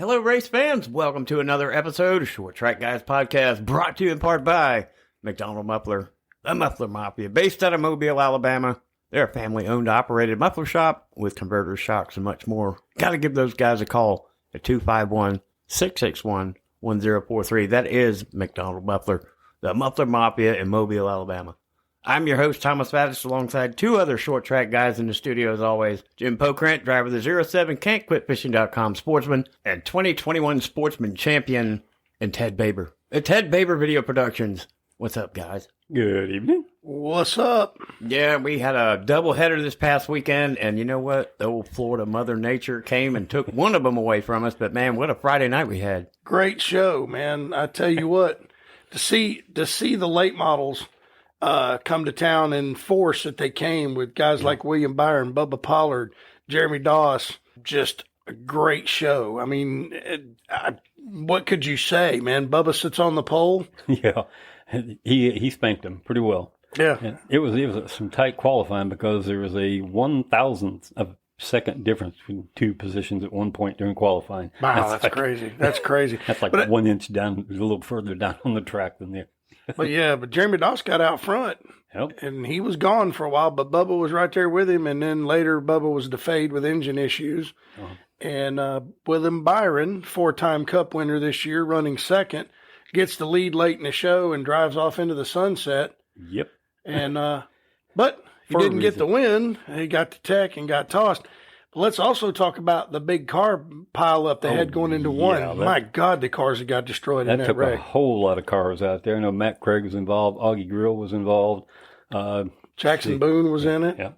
Hello, race fans. Welcome to another episode of Short Track Guys Podcast, brought to you in part by McDonald Muffler, the Muffler Mafia, based out of Mobile, Alabama. They're a family-owned, operated muffler shop with converters, shocks, and much more. Got to give those guys a call at 251-661-1043. That is McDonald Muffler, the Muffler Mafia in Mobile, Alabama. I'm your host, Thomas Faddis, alongside two other short track guys in the studio as always. Jim Pokrant, driver of the 07 Can'tQuitFishing.com sportsman and 2021 sportsman champion, and Ted Baber at Ted Baber Video Productions. What's up, guys? Good evening. What's up? Yeah, we had a doubleheader this past weekend, and you know what? The old Florida Mother Nature came and took one of them away from us, but man, what a Friday night we had. Great show, man. I tell you what, to see the late models come to town in force that they came with guys like William Byron, Bubba Pollard, Jeremy Doss, just a great show. I mean, what could you say, man? Bubba sits on the pole. Yeah, he spanked him pretty well. Yeah, and it was some tight qualifying because there was a 1,000th of second difference between two positions at one point during qualifying. Wow, that's crazy. That's crazy. That's like 1 inch down, a little further down on the track than the. But Jeremy Doss got out front, and he was gone for a while, but Bubba was right there with him, and then later Bubba was defayed with engine issues. Uh-huh. And William Byron, 4-time Cup winner this year, running second, gets the lead late in the show and drives off into the sunset. Yep. And but he didn't get the win. He got the tech and got tossed. Let's also talk about the big car pile up they had going into one. My God, the cars that got destroyed in that took wreck. A whole lot of cars out there. I know Matt Craig was involved. Augie Grill was involved. Jackson Boone was in it. Yeah.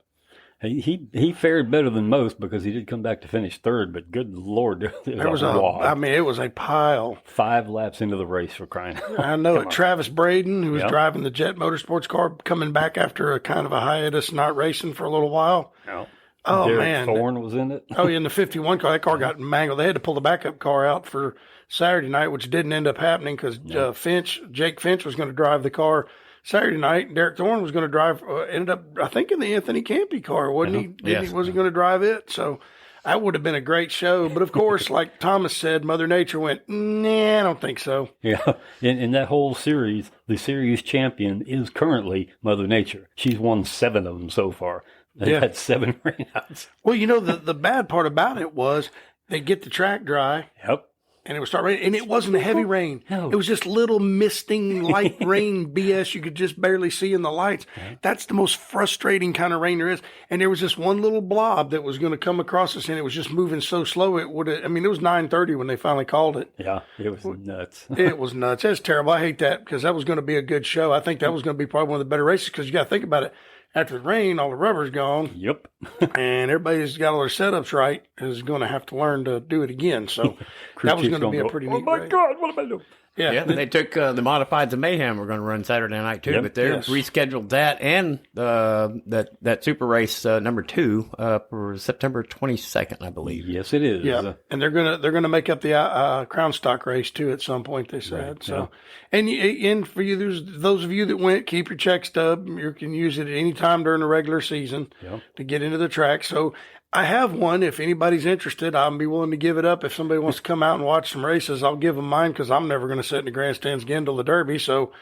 He fared better than most because he did come back to finish third, but good Lord, it was a wad. It was a pile. 5 laps into the race for crying out. I know it. Travis Braden, who was driving the Jet Motorsports car, coming back after a kind of a hiatus, not racing for a little while. Yeah. Oh, Derek man. Thorne was in it. Oh, yeah, in the 51 car. That car got mangled. They had to pull the backup car out for Saturday night, which didn't end up happening because Jake Finch was going to drive the car Saturday night. Derek Thorne was going to drive, ended up, I think, in the Anthony Campy car, wasn't he? Was he going to drive it? So that would have been a great show. But, of course, like Thomas said, Mother Nature went, nah, I don't think so. Yeah, in that whole series, the series champion is currently Mother Nature. She's won 7 of them so far. They've had 7 rainouts. Well, the bad part about it was they get the track dry. Yep. And it would start raining. And it wasn't a heavy rain. No. It was just little misting, light rain BS you could just barely see in the lights. Right. That's the most frustrating kind of rain there is. And there was this one little blob that was going to come across us, and it was just moving so slow. It would have, it was 9:30 when they finally called it. Yeah, it was nuts. It was nuts. That's terrible. I hate that because that was going to be a good show. I think that was going to be probably one of the better races because you got to think about it. After the rain, all the rubber's gone. Yep. And everybody's got all their setups right is going to have to learn to do it again. So that was going to be a pretty neat race. God, what am I doing? Yeah, they took the Modifieds of Mayhem. We're going to run Saturday night too, but they rescheduled that and that super race number 2 for September 22nd, I believe. Yes, it is. Yeah, and they're gonna make up the Crown Stock race too at some point. They said right, so. Yeah. And for you, those of you that went, keep your check stub. You can use it at any time during the regular season to get into the track. So. I have one. If anybody's interested, I'll be willing to give it up. If somebody wants to come out and watch some races, I'll give them mine because I'm never going to sit in the grandstands again till the Derby. So,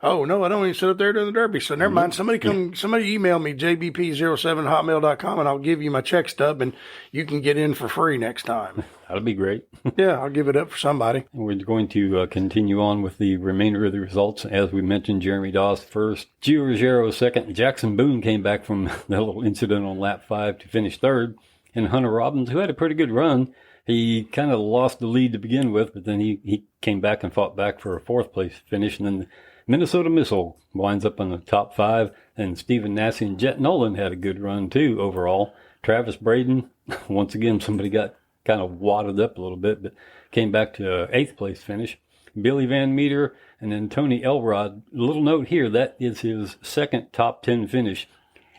oh, no, I don't even sit up there during the Derby. So never mind. Somebody email me, jbp07hotmail.com, and I'll give you my check stub, and you can get in for free next time. That'll be great. Yeah, I'll give it up for somebody. We're going to continue on with the remainder of the results. As we mentioned, Jeremy Doss first, Gio Ruggiero second. Jackson Boone came back from that little incident on lap 5 to finish third. And Hunter Robbins, who had a pretty good run, he kind of lost the lead to begin with, but then he came back and fought back for a 4th place finish. And then the Minnesota Missile winds up in the top 5. And Stephen Nasse and Jet Nolan had a good run too overall. Travis Braden, once again, somebody got kind of wadded up a little bit, but came back to 8th place finish. Billy Van Meter and then Tony Elrod. A little note here, that is his 2nd top 10 finish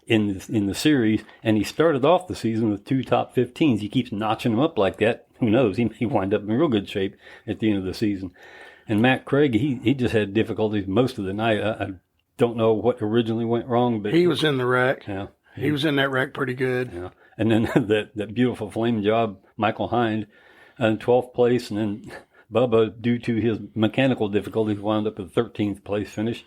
in the series, and he started off the season with 2 top 15s. He keeps notching them up like that. Who knows? He may wind up in real good shape at the end of the season. And Matt Craig, he just had difficulties most of the night. I don't know what originally went wrong, but he was in the wreck. Yeah, he was in that wreck pretty good. Yeah, and then that beautiful flame job, Michael Hind, in 12th place, and then Bubba, due to his mechanical difficulties, wound up at 13th place finish.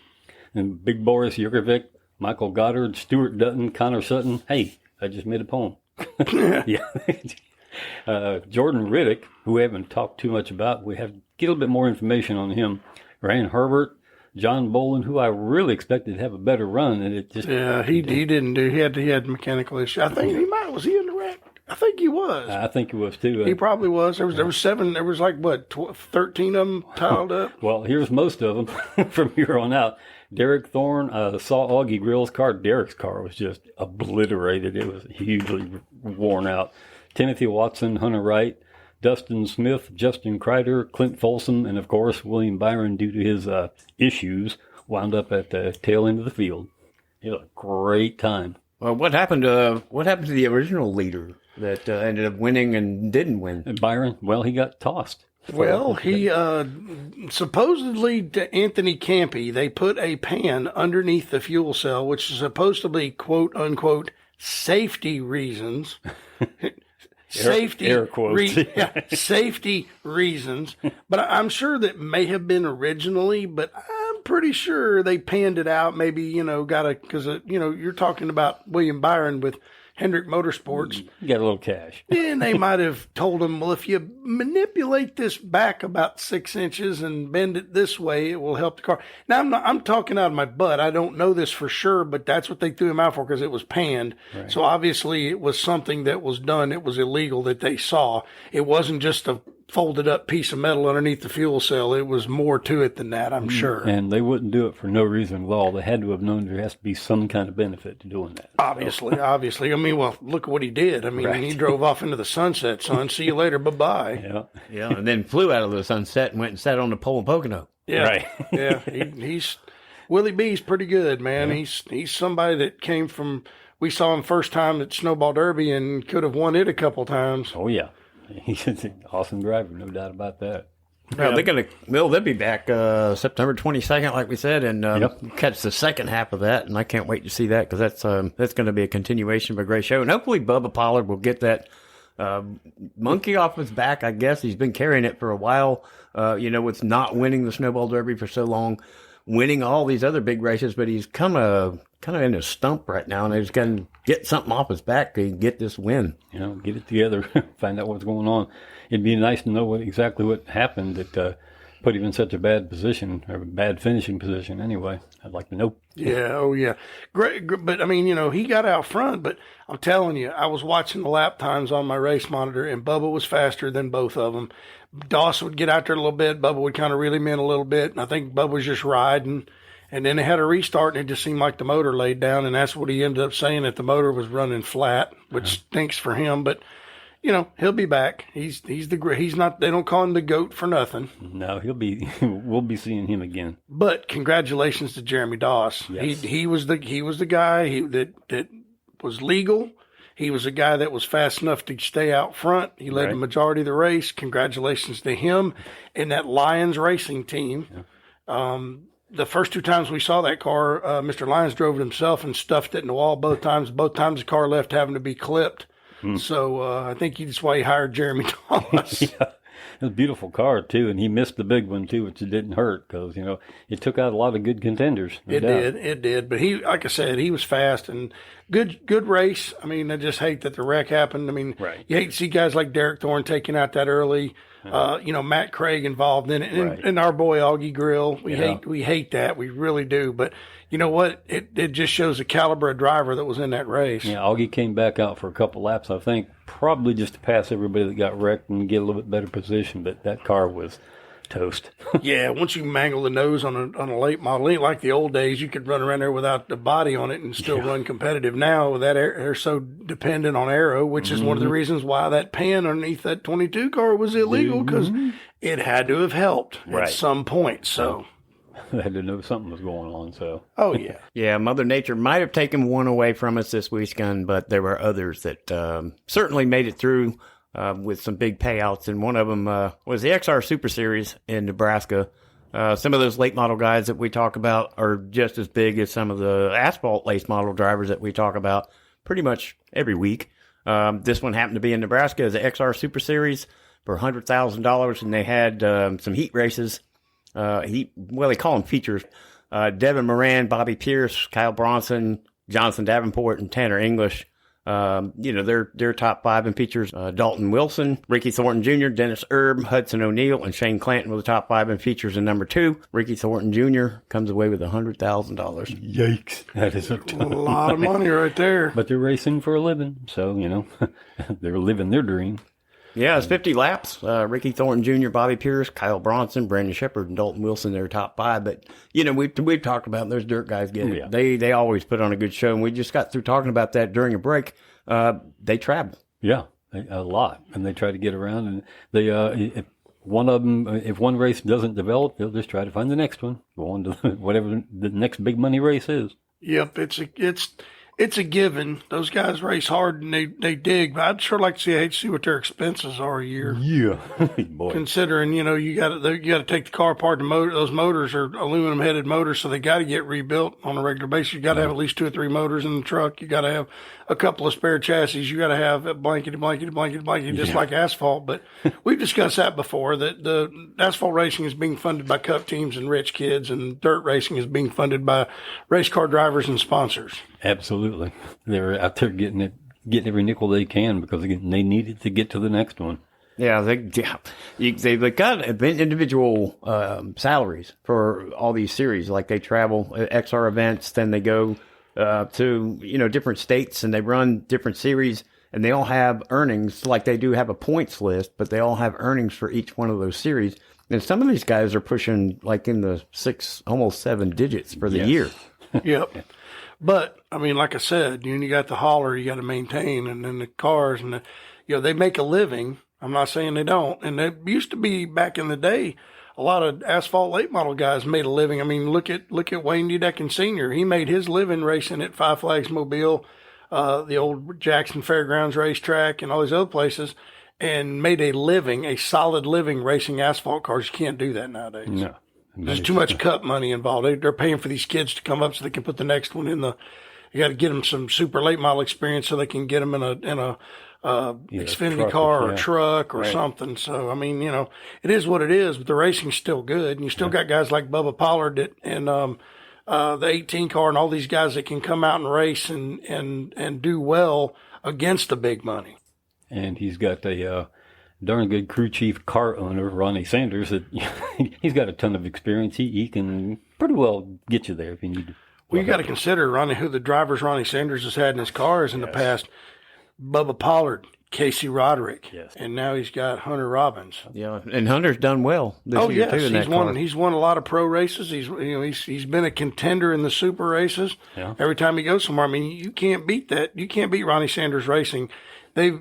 And Big Boris Jurkovic, Michael Goddard, Stuart Dutton, Connor Sutton. Hey, I just made a poem. Yeah. Jordan Riddick, who we haven't talked too much about, we have to get a little bit more information on him. Ryan Herbert, John Boland, who I really expected to have a better run, and it just he didn't do. He had mechanical issues. I think was he in the wreck? I think he was. I think he was too. He probably was. There was 7. There was like what 13 of them tiled up. Well, here's most of them from here on out. Derek Thorne saw Augie Grill's car. Derek's car was just obliterated. It was hugely worn out. Timothy Watson, Hunter Wright, Dustin Smith, Justin Kreider, Clint Folsom, and of course William Byron, due to his issues, wound up at the tail end of the field. It was a great time. Well, what happened to the original leader that ended up winning and didn't win? And Byron, well, he got tossed. Well, he supposedly to Anthony Campy, they put a pan underneath the fuel cell, which is supposed to be quote unquote safety reasons. Air quotes. Safety reasons. But I'm sure that may have been originally, but I'm pretty sure they panned it out. Maybe, because, you're talking about William Byron with Hendrick Motorsports. You got a little cash. And they might have told him, well, if you manipulate this back about 6 inches and bend it this way, it will help the car. Now, I'm talking out of my butt. I don't know this for sure, but that's what they threw him out for because it was panned. Right. So obviously it was something that was done. It was illegal that they saw. It wasn't just a folded up piece of metal underneath the fuel cell. It was more to it than that, I'm sure. And they wouldn't do it for no reason at all. They had to have known there has to be some kind of benefit to doing that. Obviously. I mean, well, look what he did. I mean, right. He drove off into the sunset, son. See you later. Bye-bye. Yeah, and then flew out of the sunset and went and sat on the pole in Pocono. Yeah. Right. Yeah. He's Willie B's pretty good, man. Yeah. He's somebody that came from, we saw him first time at Snowball Derby and could have won it a couple times. Oh, yeah. He's an awesome driver, no doubt about that. Well, they'll be back September 22nd, like we said, and catch the second half of that. And I can't wait to see that because that's going to be a continuation of a great show. And hopefully Bubba Pollard will get that monkey off his back. I guess he's been carrying it for a while. With not winning the Snowball Derby for so long, winning all these other big races, but he's kind of in a stump right now, and he's going to get something off his back to get this win. Get it together, find out what's going on. It'd be nice to know exactly what happened that put him in such a bad position, or bad finishing position anyway. I'd like to know. Yeah, oh yeah. Great, but I mean, he got out front, but I'm telling you, I was watching the lap times on my race monitor, and Bubba was faster than both of them. Doss would get out there a little bit, Bubba would kind of reel him in a little bit, and I think Bubba was just riding. And then they had a restart, and it just seemed like the motor laid down, and that's what he ended up saying, that the motor was running flat, which stinks for him. But he'll be back. He's not. They don't call him the GOAT for nothing. No, he'll be. We'll be seeing him again. But congratulations to Jeremy Doss. Yes. He was the guy that was legal. He was a guy that was fast enough to stay out front. He led the majority of the race. Congratulations to him and that Lions racing team. Yeah. The first 2 times we saw that car, Mr. Lyons drove it himself and stuffed it in the wall both times. Both times the car left having to be clipped. So I think that's why he hired Jeremy Doss. Yeah. It was a beautiful car, too, and he missed the big one, too, which it didn't hurt because, it took out a lot of good contenders. It did. But he, like I said, he was fast and good race. I mean, I just hate that the wreck happened. I mean, you hate to see guys like Derek Thorne taking out that early. Matt Craig involved in it, and our boy Augie Grill. We hate that. We really do. But you know what? It just shows the caliber of driver that was in that race. Yeah, Augie came back out for a couple laps, I think, probably just to pass everybody that got wrecked and get a little bit better position. But that car was toast. Yeah, once you mangle the nose on a late model, it ain't like the old days. You could run around there without the body on it and still run competitive. Now that they're so dependent on aero, which is one of the reasons why that pan underneath that 22 car was illegal, because it had to have helped at some point. So they had to know something was going on. So yeah, Mother Nature might have taken one away from us this weekend, but there were others that certainly made it through. With some big payouts, and one of them was the XR Super Series in Nebraska. Some of those late model guys that we talk about are just as big as some of the asphalt late model drivers that we talk about pretty much every week. This one happened to be in Nebraska as the XR Super Series. for $100,000, and they had some heat races. They call them features. Devin Moran, Bobby Pierce, Kyle Bronson, Jonathan Davenport, and Tanner English. They're top 5 in features. Dalton Wilson, Ricky Thornton Jr., Dennis Erb, Hudson O'Neill, and Shane Clanton were the top 5 in features in number 2. Ricky Thornton Jr. comes away with $100,000. Yikes. That is a lot of money right there. But they're racing for a living, so, they're living their dream. Yeah, it's 50 laps. Ricky Thornton Jr., Bobby Pierce, Kyle Bronson, Brandon Shepard, and Dalton Wilson, they're top 5. But, we've talked about those dirt guys get it. Yeah. They always put on a good show, and we just got through talking about that during a break. They travel. Yeah, a lot. And they try to get around. And they, if one race doesn't develop, they'll just try to find the next one. Go on to whatever the next big money race is. Yep, it's a given. Those guys race hard and they dig, but I'd sure like to see what their expenses are a year. Yeah, boy. Considering you got to take the car apart. Those motors are aluminum headed motors, so they got to get rebuilt on a regular basis. You got to have at least 2 or 3 motors in the truck. You got to have a couple of spare chassis. You got to have a blankety, just like asphalt. But we've discussed that before. That the asphalt racing is being funded by cup teams and rich kids, and dirt racing is being funded by race car drivers and sponsors. Absolutely. They're out there getting every nickel they can because again, they need it to get to the next one. Yeah, they've got individual salaries for all these series. Like they travel XR events, then they go to different states and they run different series, and they all have earnings. Like they do have a points list, but they all have earnings for each one of those series. And some of these guys are pushing like in the 6, almost 7 digits for the year. Yep. But, I mean, like I said, you got the hauler you got to maintain, and then the cars, and they make a living. I'm not saying they don't. And it used to be back in the day, a lot of asphalt late model guys made a living. I mean, look at Wayne Dedekin Sr. He made his living racing at Five Flags Mobile, the old Jackson Fairgrounds racetrack, and all these other places, and made a solid living racing asphalt cars. You can't do that nowadays. No. There's too much cup money involved. They're paying for these kids to come up so they can put the next one in the. You got to get them some super late model experience so they can get them in a Xfinity car or a truck or something. So I mean, it is what it is. But the racing's still good, and you still got guys like Bubba Pollard and the 18 car and all these guys that can come out and race and do well against the big money. And he's got a darn good crew chief car owner, Ronnie Sanders, that he's got a ton of experience. He can pretty well get you there if you need to. Well, you got to consider, Ronnie, who the drivers Ronnie Sanders has had in his cars in the past. Bubba Pollard, Casey Roderick, and now he's got Hunter Robbins. Yeah, and Hunter's done well this year too. He's won a lot of pro races. He's been a contender in the super races. Yeah. Every time he goes somewhere, I mean, you can't beat that. You can't beat Ronnie Sanders racing.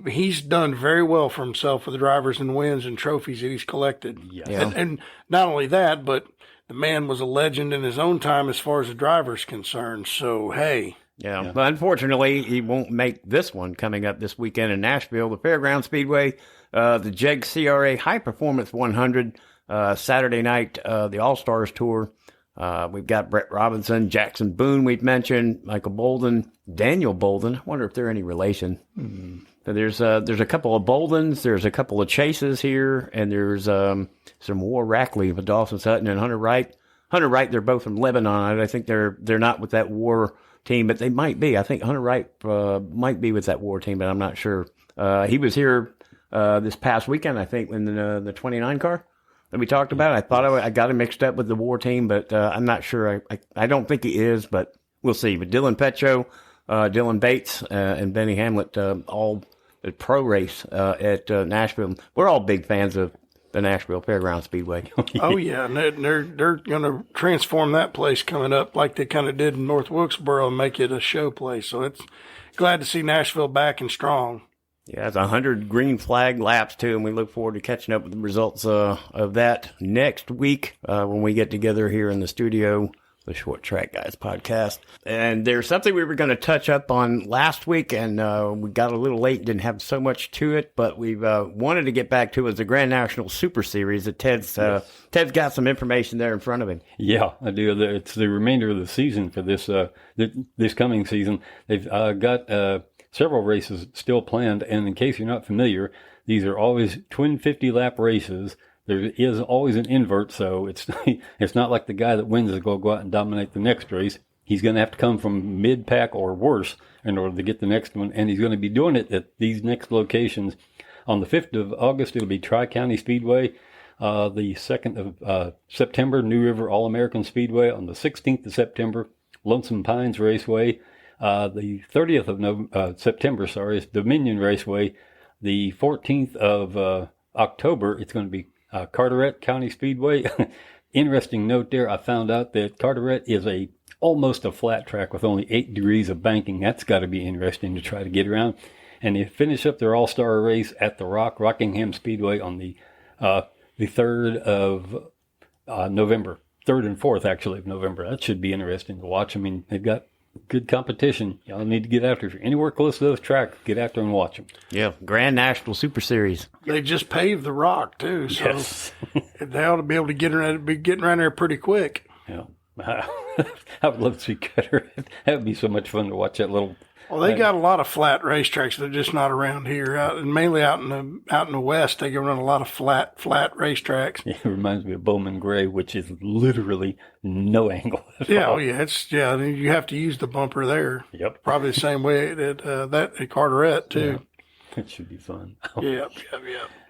He's done very well for himself with the drivers and wins and trophies that he's collected. Yes. Yeah. And not only that, but the man was a legend in his own time as far as the driver's concerned. So, hey. Yeah, but unfortunately, he won't make this one coming up this weekend in Nashville, the Fairground Speedway, the JEG CRA High Performance 100, Saturday night, the All-Stars Tour. We've got Brett Robinson, Jackson Boone we've mentioned, Michael Bolden, Daniel Bolden. I wonder if they're any relation. So there's a couple of Boldens, there's a couple of Chases here, and there's some War Rackley with Dawson Sutton and Hunter Wright. Hunter Wright, they're both from Lebanon. I think they're not with that War team, but they might be. I think Hunter Wright might be with that War team, but I'm not sure. He was here this past weekend, I think, in the 29 car that we talked about. I thought I got him mixed up with the War team, but I'm not sure. I don't think he is, but we'll see. But Dylan Petro, Dylan Bates, and Benny Hamlet, all the pro race at Nashville. We're all big fans of the Nashville Fairground Speedway. Oh yeah, and they're going to transform that place coming up like they kind of did in North Wilkesboro and make it a show place. So it's glad to see Nashville back and strong. Yeah, it's 100 green flag laps too, and we look forward to catching up with the results of that next week when we get together here in the studio. The Short Track Guys podcast. And there's something we were going to touch up on last week, and we got a little late, didn't have so much to it, but we've wanted to get back to is the Grand National Super Series that Ted's got some information there in front of him. Yeah, I do. It's the remainder of the season for this this coming season. They've got several races still planned, and in case you're not familiar, These are always twin 50-lap races. There is always an invert, so it's not like the guy that wins is going to go out and dominate the next race. He's going to have to come from mid-pack or worse in order to get the next one, and he's going to be doing it at these next locations. On the 5th of August, it'll be Tri-County Speedway. The 2nd of September, New River All-American Speedway. On the 16th of September, Lonesome Pines Raceway. The 30th of September, is Dominion Raceway. The 14th of October, it's going to be Carteret County Speedway. Interesting note there, I found out that Carteret is almost a flat track with only 8 degrees of banking. That's got to be interesting to try to get around. And they finish up their all-star race at the Rockingham Speedway on the 3rd of November. 3rd and 4th, actually, of November. That should be interesting to watch. I mean, they've got good competition. Y'all need to get after it. If you're anywhere close to those tracks, get out there and watch them. Yeah, Grand National Super Series. They just paved the rock, too, so Yes. they ought to be able to be getting around there pretty quick. Yeah. I would love to see Cutter. That would be so much fun to watch that little. Well, they got a lot of flat racetracks. They're just not around here. Mainly out in the West, they can run a lot of flat racetracks. It reminds me of Bowman Gray, which is literally no angle at Yeah, all. oh yeah, you have to use the bumper there. Yep. Probably the same way at Carteret too. Yeah. It should be fun. Yeah.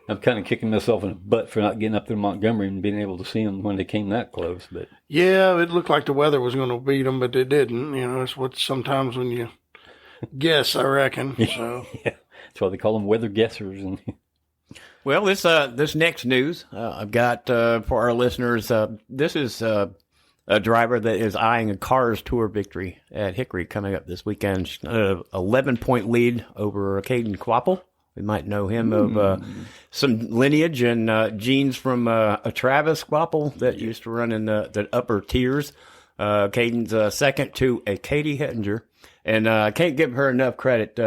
I'm kind of kicking myself in the butt for not getting up to Montgomery and being able to see them when they came that close. But Yeah, it looked like the weather was going to beat them, but it didn't. You know, it's what sometimes when you guess, I reckon. So. Yeah, that's why they call them weather guessers. And Well, this next news I've got for our listeners. This is a driver that is eyeing a Cars Tour victory at Hickory coming up this weekend. 11-point lead over Caden Quapple. We might know him of some lineage and genes from a Travis Quapple that used to run in the upper tiers. Caden's second to a Katie Hettinger. And I can't give her enough credit.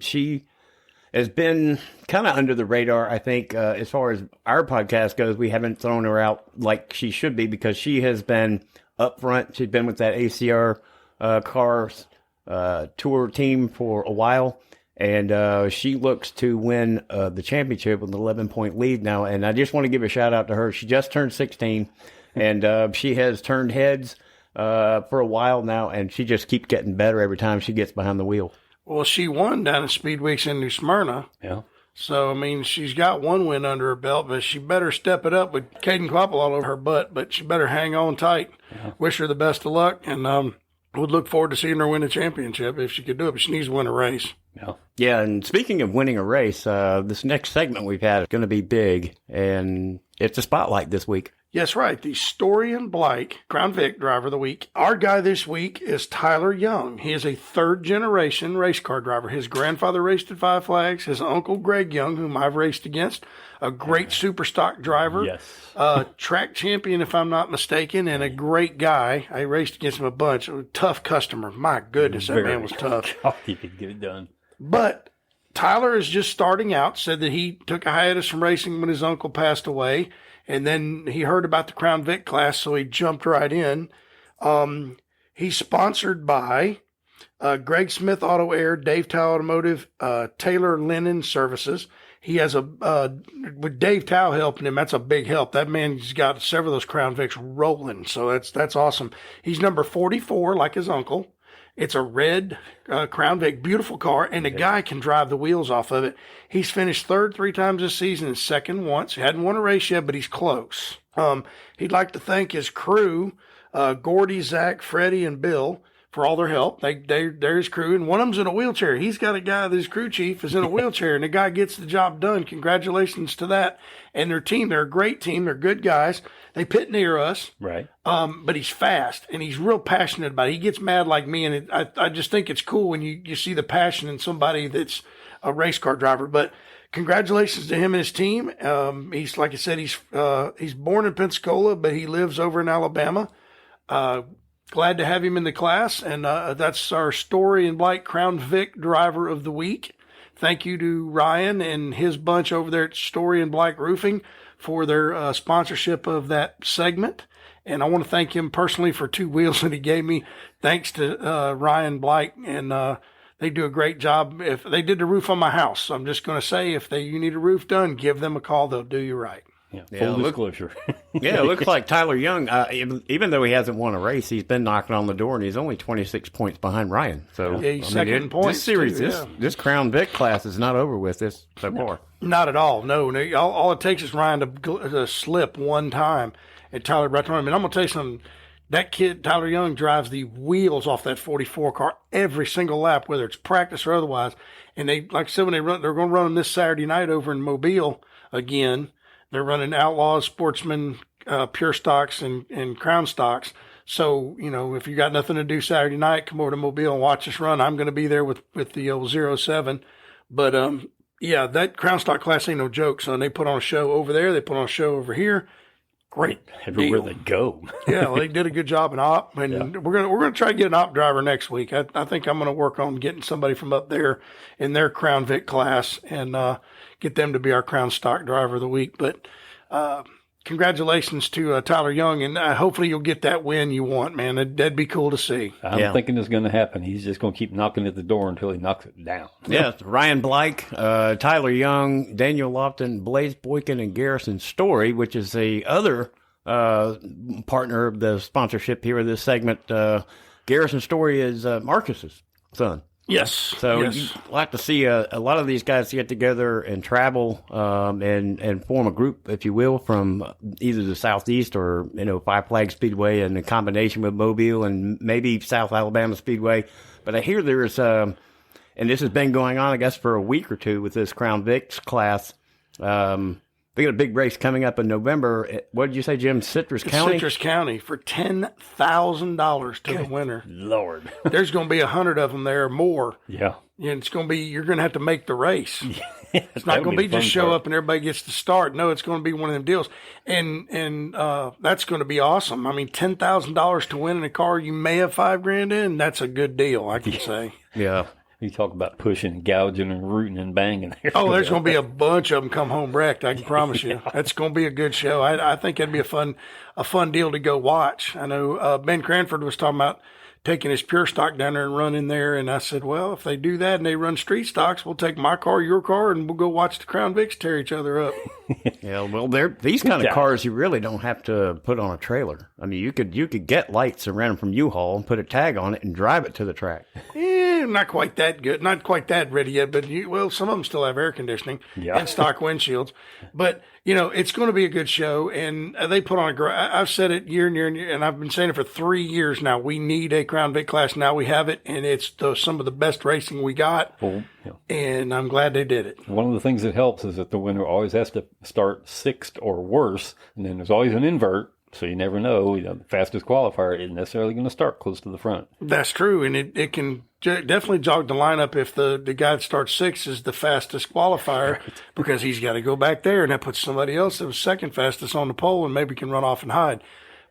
She has been kind of under the radar, I think, as far as our podcast goes. We haven't thrown her out like she should be because she has been up front. She's been with that ACR Cars Tour team for a while. And she looks to win the championship with an 11-point lead now. And I just want to give a shout out to her. She just turned 16, and she has turned heads for a while now, and she just keeps getting better every time she gets behind the wheel. Well, she won down at Speed Weeks in New Smyrna. yeah, So, I mean, she's got one win under her belt, but she better step it up with Caden Quapple all over her butt, but she better hang on tight. Yeah. Wish her the best of luck, and would look forward to seeing her win a championship if she could do it, but she needs to win a race. yeah. Yeah, and speaking of winning a race, this next segment we've had is going to be big, and it's a spotlight this week. Yes, right. The Story and Bleich Crown Vic driver of the week. Our guy this week is Tyler Young. He is a third-generation race car driver. His grandfather raced at Five Flags. His uncle, Greg Young, whom I've raced against, a great super stock driver. Yes. Track champion, if I'm not mistaken, and a great guy. I raced against him a bunch. A tough customer. My goodness, that man was tough. He could get it done. But Tyler is just starting out, said that he took a hiatus from racing when his uncle passed away. And then he heard about the Crown Vic class, so he jumped right in. He's sponsored by Greg Smith Auto Air, Dave Tao Automotive, Taylor Linen Services. He has with Dave Tao helping him, that's a big help. That man's got several of those Crown Vics rolling, so that's awesome. He's number 44, like his uncle. It's a red Crown Vic, beautiful car, and the guy can drive the wheels off of it. He's finished third 3 times this season and second once. He hadn't won a race yet, but he's close. He'd like to thank his crew, Gordy, Zach, Freddie, and Bill, for all their help. They're his crew, and one of them's in a wheelchair. He's got a guy, his crew chief is in a wheelchair, and the guy gets the job done. Congratulations to that. And their team, they're a great team. They're good guys. They pit near us. Right. But he's fast, and he's real passionate about it. He gets mad like me, and I just think it's cool when you see the passion in somebody that's a race car driver. But congratulations to him and his team. He's, like I said, he's born in Pensacola, but he lives over in Alabama. Glad to have him in the class, and that's our Story and Bleich Crown Vic driver of the week. Thank you to Ryan and his bunch over there at Story and Bleich Roofing for their sponsorship of that segment. And I want to thank him personally for 2 wheels that he gave me. Thanks to Ryan Bleich and They do a great job. If they did the roof on my house, I'm just going to say, if you need a roof done, give them a call. They'll do you right. Yeah, full disclosure. Yeah, it looks like Tyler Young, even though he hasn't won a race, he's been knocking on the door, and he's only 26 points behind Ryan. So yeah, he's second in points. This series, this Crown Vic class is not over with this so far. Not at all. No. All it takes is Ryan to slip one time, and Tyler right on him. And I'm going to tell you something. That kid, Tyler Young, drives the wheels off that 44 car every single lap, whether it's practice or otherwise. And they, like I said, when they're going to run them this Saturday night over in Mobile again. They're running Outlaws, Sportsman, Pure Stocks, and Crown Stocks. So, if you got nothing to do Saturday night, come over to Mobile and watch us run. I'm going to be there with the old 07. But, yeah, that Crown Stock class ain't no joke, son. They put on a show over there. They put on a show over here. Great. Everywhere they go. Yeah, well, they did a good job in op, and we're gonna try to get an op driver next week. I think I'm gonna work on getting somebody from up there in their Crown Vic class and get them to be our Crown Stock driver of the week. But congratulations to Tyler Young, and hopefully you'll get that win you want, man. That'd be cool to see. I'm thinking it's going to happen. He's just going to keep knocking at the door until he knocks it down. Yeah, Ryan Bleich, Tyler Young, Daniel Lofton, Blaze Boykin, and Garrison Story, which is the other partner of the sponsorship here of this segment. Garrison Story is Marcus's son. Yes. So you'd like to see a lot of these guys get together and travel and form a group, if you will, from either the Southeast or, Five Flag Speedway in combination with Mobile and maybe South Alabama Speedway. But I hear there's, and this has been going on, I guess, for a week or two with this Crown Vics class. They got a big race coming up in November. What did you say, Jim? Citrus County? Citrus County for $10,000 to the winner. Lord. There's going to be 100 of them there or more. Yeah. And it's going to be, you're going to have to make the race. It's not going to be just show up and everybody gets to start. No, it's going to be one of them deals. And that's going to be awesome. I mean, $10,000 to win in a car you may have $5,000 in, that's a good deal, I can say. Yeah. You talk about pushing, gouging, and rooting and banging. Oh, there's going to be a bunch of them come home wrecked. I can promise you. That's going to be a good show. I think that'd be a fun deal to go watch. I know Ben Cranford was talking about taking his pure stock down there and running there. And I said, well, if they do that and they run street stocks, we'll take my car, your car, and we'll go watch the Crown Vics tear each other up. Yeah, well, these kind of cars you really don't have to put on a trailer. I mean, you could get lights and rent them from U-Haul and put a tag on it and drive it to the track. Not quite that good, not quite that ready yet, but some of them still have air conditioning and stock windshields. But, it's going to be a good show, and they put on I've said it year and year, and I've been saying it for 3 years now. We need a Crown Vic class. Now we have it, and it's some of the best racing we got, and I'm glad they did it. One of the things that helps is that the winner always has to start sixth or worse, and then there's always an invert. So you never know. The fastest qualifier isn't necessarily going to start close to the front. That's true, and it can definitely jog the lineup if the guy that starts sixth is the fastest qualifier, because he's got to go back there, and that puts somebody else that was second fastest on the pole and maybe can run off and hide.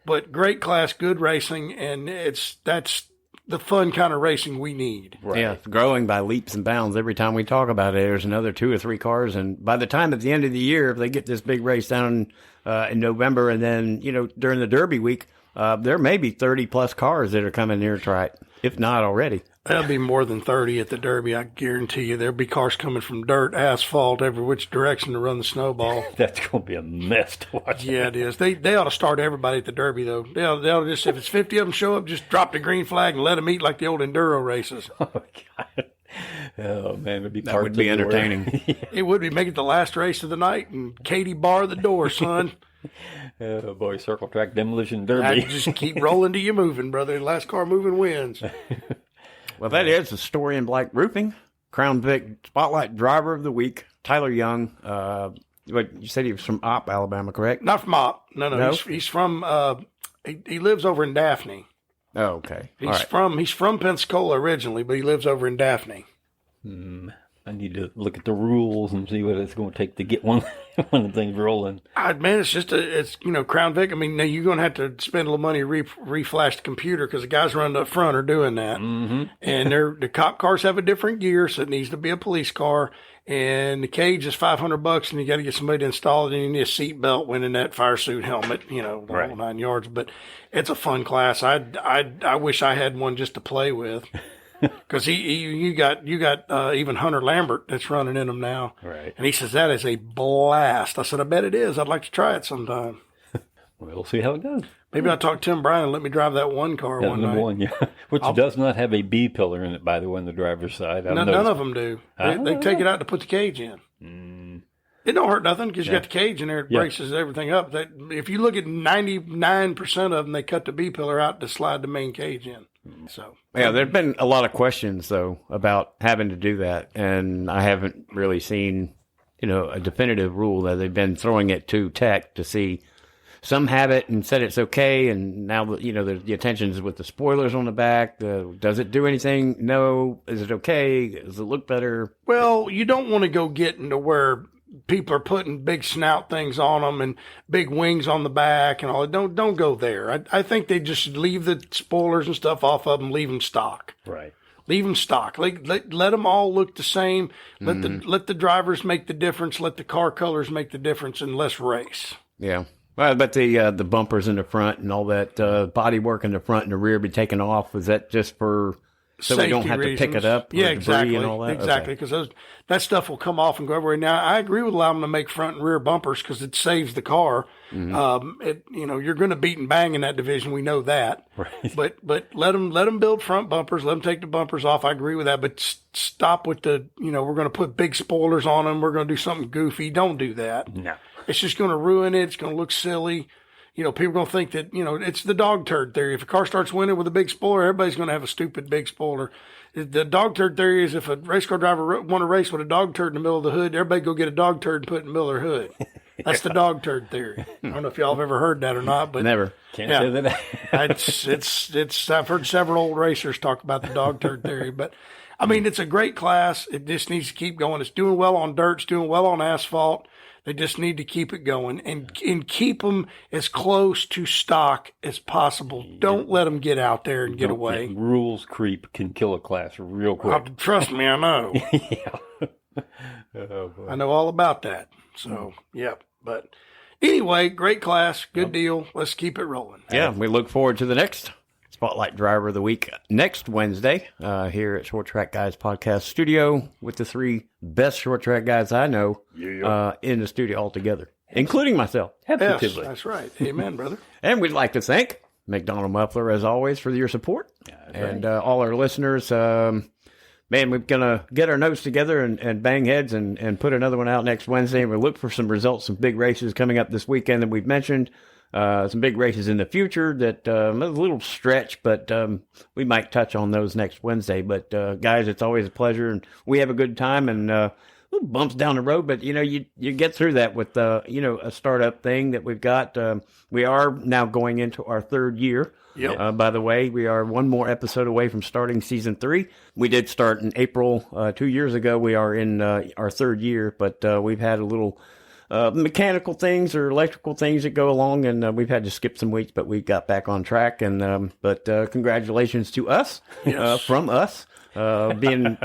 But great class, good racing, and that's the fun kind of racing we need. Right. Yeah, it's growing by leaps and bounds. Every time we talk about it, there's another 2 or 3 cars, and by the time at the end of the year, if they get this big race down in November, and then during the Derby week, there may be 30+ cars that are coming near track, if not already. There'll be more than 30 at the Derby, I guarantee you. There'll be cars coming from dirt, asphalt, every which direction to run the snowball. That's going to be a mess to watch. Yeah, it is. They ought to start everybody at the Derby, though. They ought to just, if it's 50 of them show up, just drop the green flag and let them eat like the old enduro races. Oh, God. Oh, man, that would be entertaining. It would be. Make it the last race of the night and Katie bar the door, son. Oh, boy, circle track demolition derby. Just keep rolling till you're moving, brother. Last car moving wins. Well, that is the story in Black Roofing. Crown Vic Spotlight Driver of the Week, Tyler Young. But you said he was from Opp, Alabama, correct? Not from Opp. No. He's from. He lives over in Daphne. Oh, okay. He's from Pensacola originally, but he lives over in Daphne. I need to look at the rules and see what it's going to take to get one of the things rolling. Man, it's just Crown Vic. I mean, now you're going to have to spend a little money to reflash the computer, because the guys running up front are doing that. Mm-hmm. And the cop cars have a different gear, so it needs to be a police car. And the cage is $500, and you got to get somebody to install it, and you need a seat belt, winning that fire suit helmet, the whole 9 yards. But it's a fun class. I wish I had one just to play with. Because you got even Hunter Lambert that's running in them now. Right. And he says that is a blast. I said, I bet it is. I'd like to try it sometime. We'll see how it goes. Maybe I'll talk to Tim Bryan and let me drive that one car one night. One, yeah. Which does not have a B pillar in it, by the way, on the driver's side. None of them do. They take it out to put the cage in. It don't hurt nothing because you got the cage in there. It braces everything up. If you look at 99% of them, they cut the B pillar out to slide the main cage in. So yeah, there've been a lot of questions though about having to do that, and I haven't really seen, a definitive rule that they've been throwing it to tech to see. Some have it and said it's okay, and now the attention's with the spoilers on the back. Does it do anything? No. Is it okay? Does it look better? Well, you don't want to go get into where people are putting big snout things on them and big wings on the back and all. Don't go there. I think they just leave the spoilers and stuff off of them. Leave them stock. Right. Leave them stock. Let them all look the same. Let the drivers make the difference. Let the car colors make the difference, and let's race. Yeah. Well, but the bumpers in the front and all that body work in the front and the rear be taken off. Is that just for so safety we don't have reasons. To pick it up? Yeah, exactly. And all that? Exactly, because that stuff will come off and go everywhere. Now, I agree with allowing them to make front and rear bumpers because it saves the car. You're going to beat and bang in that division. We know that. Right. But let them build front bumpers. Let them take the bumpers off. I agree with that. But stop with we're going to put big spoilers on them. We're going to do something goofy. Don't do that. No. It's just going to ruin it. It's going to look silly. People are going to think that, it's the dog turd theory. If a car starts winning with a big spoiler, everybody's going to have a stupid big spoiler. The dog turd theory is if a race car driver want to race with a dog turd in the middle of the hood, everybody go get a dog turd and put it in the middle of their hood. That's the dog turd theory. I don't know if y'all have ever heard that or not, but never. Can't say that. it's I've heard several old racers talk about the dog turd theory, but I mean, it's a great class. It just needs to keep going. It's doing well on dirt. It's doing well on asphalt. They just need to keep it going and keep them as close to stock as possible. Don't let them get out there and get away. Rules creep can kill a class real quick. Trust me, I know. Yeah. Oh, boy. I know all about that. So, yep. But anyway, great class. Good deal. Let's keep it rolling. Yeah, we look forward to the next Spotlight Driver of the Week next Wednesday here at Short Track Guys Podcast Studio with the three best short track guys I know in the studio altogether, including myself. Yes, that's right. Amen, brother. And we'd like to thank McDonald Muffler, as always, for your support. And all our listeners. Man, we're going to get our notes together and bang heads and put another one out next Wednesday. And we'll look for some results, some big races coming up this weekend that we've mentioned. Some big races in the future that a little stretch, but we might touch on those next Wednesday. But guys, it's always a pleasure, and we have a good time. And little bumps down the road, but you get through that with a startup thing that we've got. We are now going into our third year. Yep. By the way, we are one more episode away from starting season 3. We did start in April 2 years ago. We are in our third year, but we've had a little mechanical things or electrical things that go along, and we've had to skip some weeks, but we got back on track. And but congratulations to us, from us, doing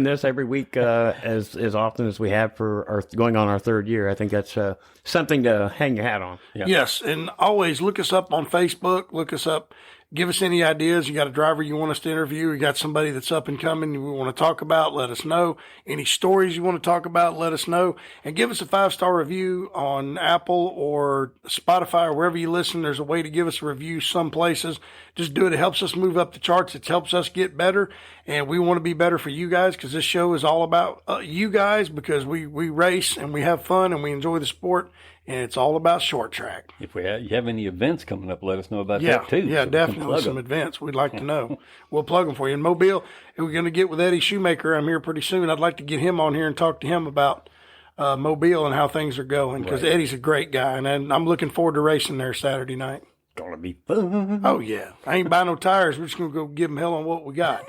this every week as often as we have for our going on our third year. I think that's something to hang your hat on. Yeah. Yes, and always look us up on Facebook. Look us up. Give us any ideas. You got a driver you want us to interview. You got somebody that's up and coming you want to talk about, let us know. Any stories you want to talk about, let us know. And give us a 5-star review on Apple or Spotify or wherever you listen. There's a way to give us a review some places. Just do it. It helps us move up the charts. It helps us get better. And we want to be better for you guys because this show is all about you guys because we race and we have fun and we enjoy the sport. And it's all about short track. If you have any events coming up, let us know about that too. Yeah, so definitely some events. We'd like to know. We'll plug them for you. In Mobile, we're going to get with Eddie Shoemaker. I'm here pretty soon. I'd like to get him on here and talk to him about Mobile and how things are going because Eddie's a great guy. And I'm looking forward to racing there Saturday night. Gonna be fun. Oh, yeah. I ain't buying no tires. We're just going to go give them hell on what we got.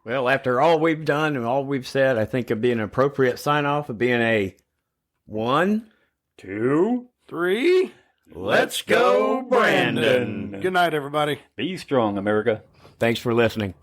Well, after all we've done and all we've said, I think it'd be an appropriate sign-off of being a 1, 2, 3. Let's go, Brandon. Good night, everybody. Be strong, America. Thanks for listening.